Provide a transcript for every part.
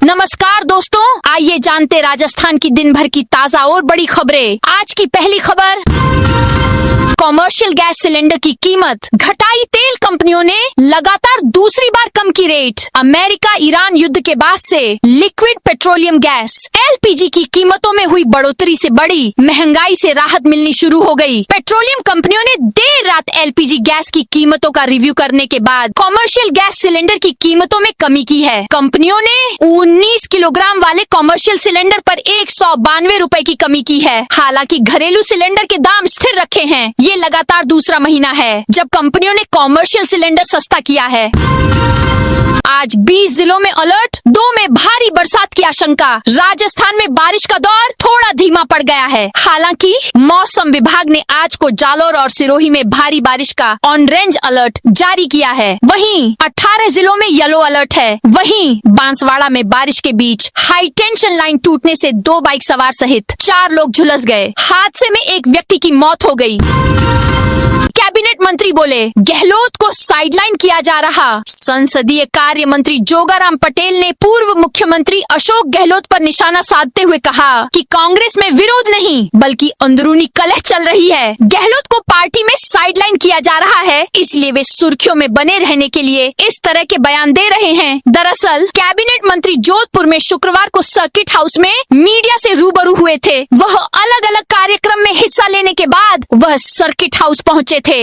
नमस्कार दोस्तों, आइए जानते राजस्थान की दिन भर की ताजा और बड़ी खबरें। आज की पहली खबर, कॉमर्शियल गैस सिलेंडर की कीमत घटाई, तेल कंपनियों ने लगातार दूसरी बार कम की रेट। अमेरिका ईरान युद्ध के बाद से लिक्विड पेट्रोलियम गैस एलपीजी की कीमतों में हुई बढ़ोतरी से बड़ी महंगाई से राहत मिलनी शुरू हो गई। पेट्रोलियम कंपनियों ने देर रात एलपीजी गैस की कीमतों का रिव्यू करने के बाद कॉमर्शियल गैस सिलेंडर की कीमतों में कमी की है। कंपनियों ने 19 किलोग्राम वाले कॉमर्शियल सिलेंडर पर 192 रुपए की कमी की है। हालांकि घरेलू सिलेंडर के दाम स्थिर रखे हैं। ये लगातार दूसरा महीना है जब कंपनियों ने कॉमर्शियल सिलेंडर सस्ता किया है। आज 20 जिलों में अलर्ट, 2 में भारी बरसात की आशंका। राजस्थान में बारिश का दौर थोड़ा धीमा पड़ गया है। हालांकि मौसम विभाग ने आज को जालोर और सिरोही में भारी बारिश का ऑन रेंज अलर्ट जारी किया है। वहीं 18 जिलों में येलो अलर्ट है। वहीं बांसवाड़ा में बारिश के बीच हाई टेंशन लाइन टूटने से 2 बाइक सवार सहित 4 लोग झुलस गए। हादसे में एक व्यक्ति की मौत हो गई। कैबिनेट मंत्री बोले, गहलोत को साइडलाइन किया जा रहा। संसदीय कार्य मंत्री जोगाराम पटेल ने पूर्व मुख्यमंत्री अशोक गहलोत पर निशाना साधते हुए कहा कि कांग्रेस में विरोध नहीं बल्कि अंदरूनी कलह चल रही है। गहलोत को पार्टी में साइडलाइन किया जा रहा है, इसलिए वे सुर्खियों में बने रहने के लिए इस तरह के बयान दे रहे हैं। दरअसल कैबिनेट मंत्री जोधपुर में शुक्रवार को सर्किट हाउस में मीडिया से रूबरू हुए थे। वह अलग अलग कार्यक्रम में हिस्सा लेने के बाद वह सर्किट हाउस पहुंचे थे।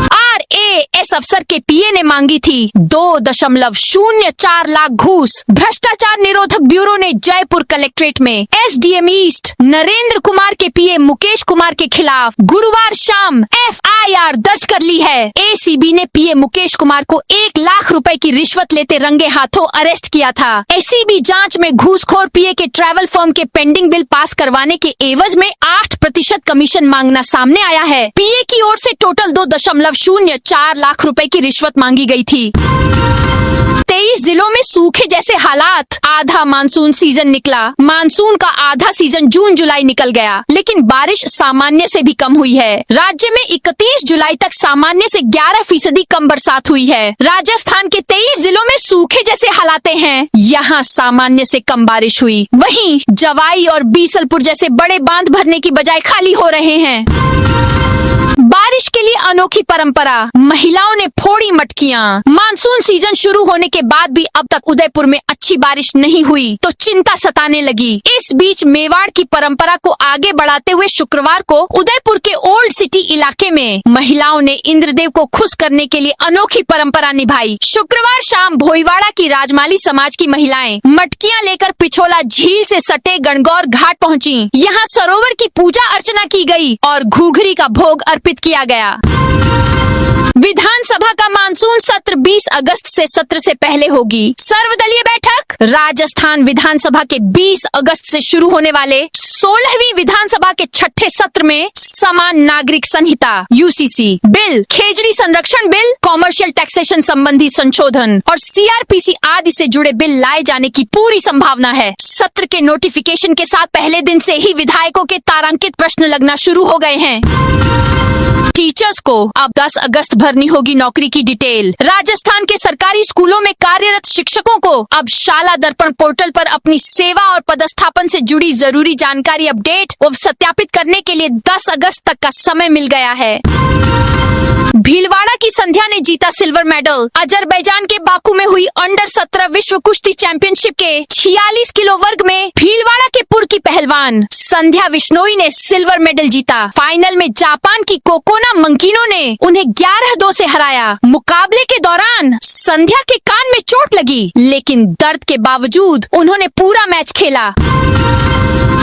RAS अफसर के पीए ने मांगी थी 2.04 लाख घूस। भ्रष्टाचार निरोधक ब्यूरो ने जयपुर कलेक्ट्रेट में SDM ईस्ट नरेंद्र कुमार के पीए मुकेश कुमार के खिलाफ गुरुवार शाम FIR दर्ज कर ली है। ACB ने पीए मुकेश कुमार को 1 लाख रुपए की रिश्वत लेते रंगे हाथों अरेस्ट किया था। SCB जांच में घूसखोर पीए के ट्रैवल फर्म के पेंडिंग बिल पास करवाने के एवज में 8% कमीशन मांगना सामने आया है। पीए की ओर से टोटल 2.04 लाख रुपए की रिश्वत मांगी गई थी। 23 जिलों में सूखे जैसे हालात। आधा मानसून सीजन निकला। मानसून का आधा सीजन जून जुलाई निकल गया, लेकिन बारिश सामान्य से भी कम हुई है। राज्य में 31 जुलाई तक सामान्य से 11% कम बरसात हुई है। राजस्थान के 23 जिलों में सूखे जैसे हालातें हैं। यहाँ सामान्य से कम बारिश हुई। वहीं जवाई और बीसलपुर जैसे बड़े बांध भरने की बजाय खाली हो रहे हैं। बारिश के लिए अनोखी परंपरा, महिलाओं ने फोड़ी मटकियां। मानसून सीजन शुरू होने के बाद भी अब तक उदयपुर में अच्छी बारिश नहीं हुई तो चिंता सताने लगी। इस बीच मेवाड़ की परंपरा को आगे बढ़ाते हुए शुक्रवार को उदयपुर के ओल्ड सिटी इलाके में महिलाओं ने इंद्रदेव को खुश करने के लिए अनोखी परंपरा निभाई। शुक्रवार शाम भोईवाड़ा की राजमाली समाज की महिलाएं मटकियां लेकर पिछोला झील से सटे गणगौर घाट पहुंची। यहाँ सरोवर की पूजा अर्चना की गई और घूघरी का भोग अर्पित किया गया। विधानसभा का मानसून सत्र 20 अगस्त से सत्र से पहले होगी। सर्वदलीय बैठक। राजस्थान विधानसभा के 20 अगस्त से शुरू होने वाले 16वीं विधानसभा के छठे सत्र में समान नागरिक संहिता UCC बिल, खेजड़ी संरक्षण बिल, कॉमर्शियल टैक्सेशन संबंधी संशोधन और CRPC आदि से जुड़े बिल लाए जाने की पूरी संभावना है। सत्र के नोटिफिकेशन के साथ पहले दिन से ही विधायकों के तारांकित प्रश्न लगना शुरू हो गए हैं। टीचर्स को अब 10 अगस्त भरनी होगी नौकरी की डिटेल। राजस्थान के सरकारी स्कूलों में कार्यरत शिक्षकों को अब शाला दर्पण पोर्टल पर अपनी सेवा और पदस्थापन से जुड़ी जरूरी जानकारी अपडेट और सत्यापित करने के लिए 10 अगस्त तक का समय मिल गया है। भीलवाड़ा की संध्या ने जीता सिल्वर मेडल। अजरबैजान के बाकू में हुई अंडर 17 विश्व कुश्ती चैंपियनशिप के 46 किलो वर्ग में भीलवाड़ा के पुर की पहलवान संध्या विश्नोई ने सिल्वर मेडल जीता। फाइनल में जापान की कोकोना मंकीनो ने उन्हें 11-2 से हराया। मुकाबले के दौरान संध्या के कान में चोट लगी, लेकिन दर्द के बावजूद उन्होंने पूरा मैच खेला।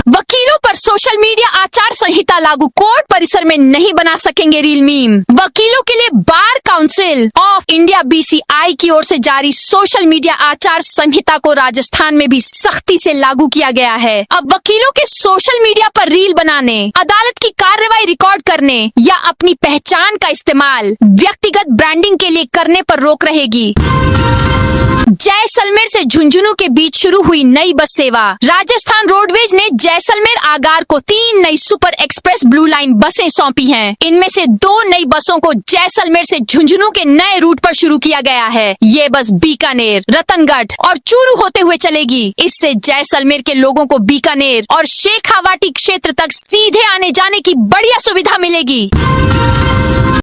वकीलों पर सोशल मीडिया आचार संहिता लागू। कोर्ट परिसर में नहीं बना सकेंगे रील मीम। वकीलों के लिए bar council of India BCI की ओर से जारी सोशल मीडिया आचार संहिता को राजस्थान में भी सख्ती से लागू किया गया है। अब वकीलों के सोशल मीडिया पर रील बनाने, अदालत की कार्रवाई रिकॉर्ड करने या अपनी पहचान का इस्तेमाल व्यक्तिगत ब्रांडिंग के लिए करने पर रोक रहेगी। जैसलमेर से झुंझुनू के बीच शुरू हुई नई बस सेवा। राजस्थान रोडवेज ने जैसलमेर आगार को 3 नई सुपर एक्सप्रेस ब्लू लाइन बसें सौंपी हैं। इनमें से 2 नई बसों को जैसलमेर से झुंझुनू के नए रूट पर शुरू किया गया है। ये बस बीकानेर, रतनगढ़ और चूरू होते हुए चलेगी। इससे जैसलमेर के लोगों को बीकानेर और शेखावाटी क्षेत्र तक सीधे आने जाने की बढ़िया सुविधा मिलेगी।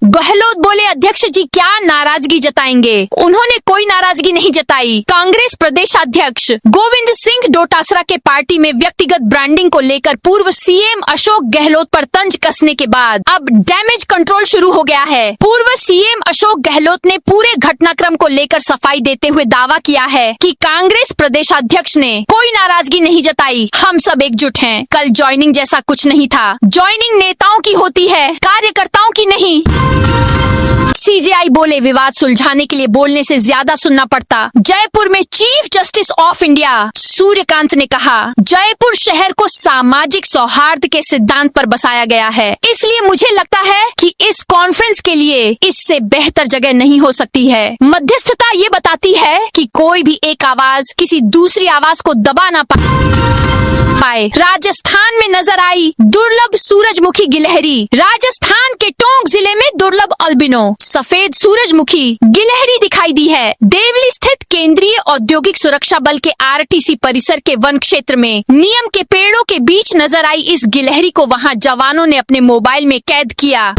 गहलोत बोले, अध्यक्ष जी क्या नाराजगी जताएंगे? उन्होंने कोई नाराजगी नहीं जताई। कांग्रेस प्रदेशाध्यक्ष गोविंद सिंह डोटासरा के पार्टी में व्यक्तिगत ब्रांडिंग को लेकर पूर्व सीएम अशोक गहलोत पर तंज कसने के बाद अब डैमेज कंट्रोल शुरू हो गया है। पूर्व सीएम अशोक गहलोत ने पूरे घटनाक्रम को लेकर सफाई देते हुए दावा किया है कि कांग्रेस प्रदेशाध्यक्ष ने कोई नाराजगी नहीं जताई। हम सब एकजुट हैं। कल ज्वाइनिंग जैसा कुछ नहीं था। ज्वाइनिंग नेताओं की होती है, कार्यकर्ताओं की नहीं। सीजेआई बोले, विवाद सुलझाने के लिए बोलने से ज्यादा सुनना पड़ता। जयपुर में chief justice of India Suryakant ने कहा, जयपुर शहर को सामाजिक सौहार्द के सिद्धांत पर बसाया गया है, इसलिए मुझे लगता है कि इस कॉन्फ्रेंस के लिए इससे बेहतर जगह नहीं हो सकती है। मध्यस्थता ये बताती है कि कोई भी एक आवाज किसी दूसरी आवाज को दबा ना पाए। राजस्थान में नजर आई दुर्लभ सूरजमुखी गिलहरी। राजस्थान के टोंक जिले में दुर्लभ अल्बिनो सफेद सूरजमुखी गिलहरी दिखाई दी है। देवली स्थित केंद्रीय औद्योगिक सुरक्षा बल के आरटीसी परिसर के वन क्षेत्र में नीम के पेड़ों के बीच नजर आई इस गिलहरी को वहां जवानों ने अपने मोबाइल में कैद किया।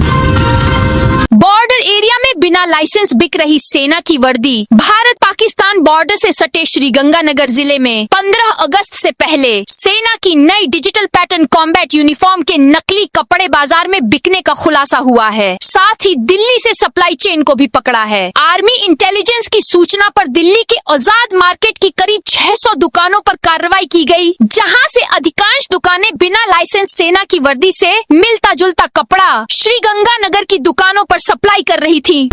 बॉर्डर एरिया में बिना लाइसेंस बिक रही सेना की वर्दी। भारत पाकिस्तान बॉर्डर से सटे श्रीगंगानगर जिले में 15 अगस्त से पहले सेना की नई डिजिटल पैटर्न कॉम्बैट यूनिफॉर्म के नकली कपड़े बाजार में बिकने का खुलासा हुआ है। साथ ही दिल्ली से सप्लाई चेन को भी पकड़ा है। आर्मी इंटेलिजेंस की सूचना पर दिल्ली के आजाद मार्केट की करीब 600 दुकानों पर कार्रवाई की गई, जहां से अधिकांश दुकानें बिना लाइसेंस सेना की वर्दी से मिलता जुलता कपड़ा श्रीगंगानगर की दुकानों पर सप्लाई कर रही थी।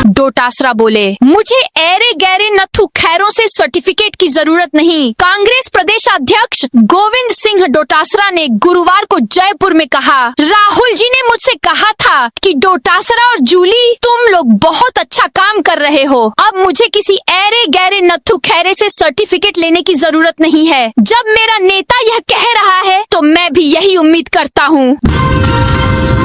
डोटासरा बोले, मुझे ऐरे गहरे नथु खैरों से सर्टिफिकेट की जरूरत नहीं। कांग्रेस प्रदेशाध्यक्ष गोविंद सिंह डोटासरा ने गुरुवार को जयपुर में कहा, राहुल जी ने मुझसे कहा था कि डोटासरा और जूली तुम लोग बहुत अच्छा काम कर रहे हो। अब मुझे किसी ऐरे गहरे नथु खैरे से सर्टिफिकेट लेने की जरूरत नहीं है। जब मेरा नेता यह कह रहा है तो मैं भी यही उम्मीद करता हूँ।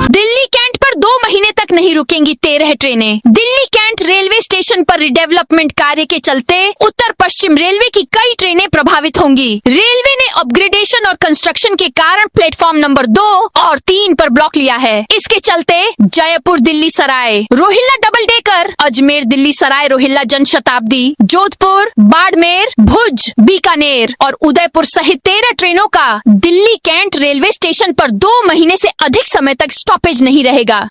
दिल्ली कैंट पर 2 महीने तक नहीं रुकेंगी 13 ट्रेनें। दिल्ली कैंट रेलवे स्टेशन पर रिडेवलपमेंट कार्य के चलते उत्तर पश्चिम रेलवे की कई ट्रेनें प्रभावित होंगी। रेलवे ने अपग्रेडेशन और कंस्ट्रक्शन के कारण प्लेटफॉर्म नंबर 2 और 3 पर ब्लॉक लिया है। इसके चलते जयपुर दिल्ली सराय रोहिल्ला डबल डेकर, अजमेर दिल्ली सराय रोहिल्ला जनशताब्दी, जोधपुर, बाड़मेर, भुज, बीकानेर और उदयपुर सहित 13 ट्रेनों का दिल्ली कैंट रेलवे स्टेशन पर 2 महीने से अधिक समय तक स्टॉपेज नहीं रहेगा।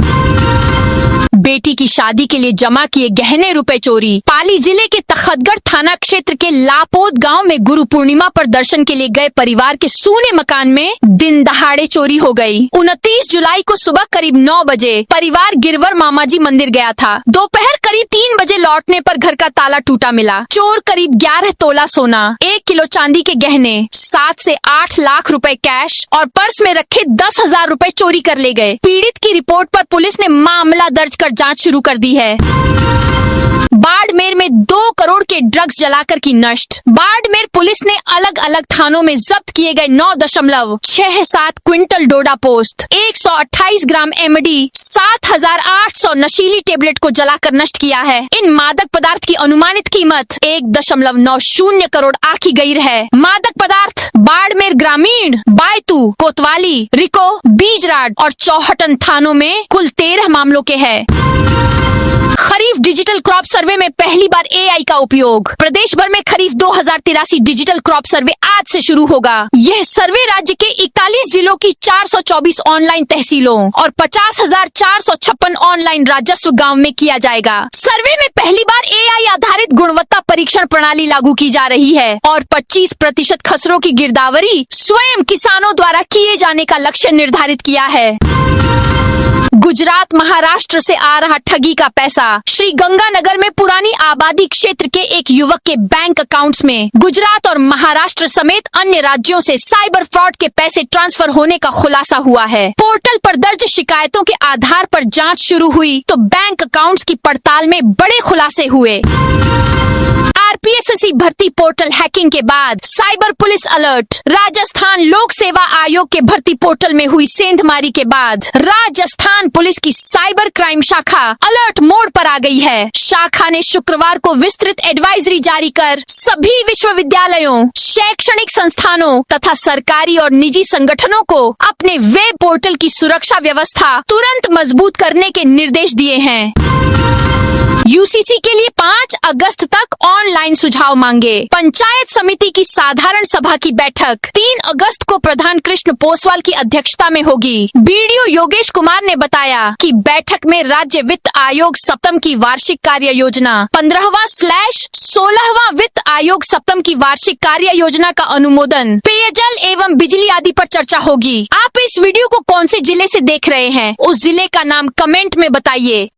बेटी की शादी के लिए जमा किए गहने रुपए चोरी। पाली जिले के तखतगढ़ थाना क्षेत्र के लापोद गांव में गुरु पूर्णिमा पर दर्शन के लिए गए परिवार के सूने मकान में दिन दहाड़े चोरी हो गई। 29 जुलाई को सुबह करीब 9 बजे परिवार गिरवर मामाजी मंदिर गया था। दोपहर करीब 3 बजे लौटने पर घर का ताला टूटा मिला। चोर करीब 11 तोला सोना, 1 किलो चांदी के गहने, 7 से 8 लाख रुपए कैश और पर्स में रखे 10,000 रुपए चोरी कर ले गए। पीड़ित की रिपोर्ट पर पुलिस ने मामला दर्ज कर जांच शुरू कर दी है। बाड़मेर में 2 करोड़ के ड्रग्स जलाकर की नष्ट। बाड़मेर पुलिस ने अलग अलग थानों में जब्त किए गए 9.67 क्विंटल डोडा पोस्ट, 128 ग्राम एमडी, 7,800 नशीली टेबलेट को जलाकर नष्ट किया है। इन मादक पदार्थ की अनुमानित कीमत 1.90 करोड़ आंकी गई है। मादक पदार्थ बाड़मेर ग्रामीण, बायतू, कोतवाली, रिको, बीजराड और चौहटन थानों में कुल 13 मामलों के हैं। खरीफ डिजिटल क्रॉप सर्वे में पहली बार एआई का उपयोग। प्रदेश भर में खरीफ 2083 डिजिटल क्रॉप सर्वे आज से शुरू होगा। यह सर्वे राज्य के 41 जिलों की 424 ऑनलाइन तहसीलों और 50,456 ऑनलाइन राजस्व गांव में किया जाएगा। सर्वे में पहली बार एआई आधारित गुणवत्ता परीक्षण प्रणाली लागू की जा रही है और 25% खसरों की गिरदावरी स्वयं किसानों द्वारा किए जाने का लक्ष्य निर्धारित किया है। गुजरात महाराष्ट्र से आ रहा ठगी का पैसा। श्री गंगानगर में पुरानी आबादी क्षेत्र के एक युवक के बैंक अकाउंट्स में गुजरात और महाराष्ट्र समेत अन्य राज्यों से साइबर फ्रॉड के पैसे ट्रांसफर होने का खुलासा हुआ है। पोर्टल पर दर्ज शिकायतों के आधार पर जांच शुरू हुई तो बैंक अकाउंट्स की पड़ताल में बड़े खुलासे हुए। आरपीएससी भर्ती पोर्टल हैकिंग के बाद साइबर पुलिस अलर्ट। राजस्थान लोक सेवा आयोग के भर्ती पोर्टल में हुई सेंधमारी के बाद राजस्थान पुलिस की साइबर क्राइम शाखा अलर्ट मोड पर आ गई है। शाखा ने शुक्रवार को विस्तृत एडवाइजरी जारी कर सभी विश्वविद्यालयों, शैक्षणिक संस्थानों तथा सरकारी और निजी संगठनों को अपने वेब पोर्टल की सुरक्षा व्यवस्था तुरंत मजबूत करने के निर्देश दिए हैं। यूसीसी के लिए 5 अगस्त तक ऑनलाइन सुझाव मांगे। पंचायत समिति की साधारण सभा की बैठक 3 अगस्त को प्रधान कृष्ण पोसवाल की अध्यक्षता में होगी। बीडीओ योगेश कुमार ने बताया कि बैठक में राज्य वित्त आयोग सप्तम की वार्षिक कार्य योजना, 15वां/16वां वित्त आयोग सप्तम की वार्षिक कार्य योजना का अनुमोदन, पेयजल एवं बिजली आदि पर चर्चा होगी। आप इस वीडियो को कौन से जिले से देख रहे हैं, उस जिले का नाम कमेंट में बताइए।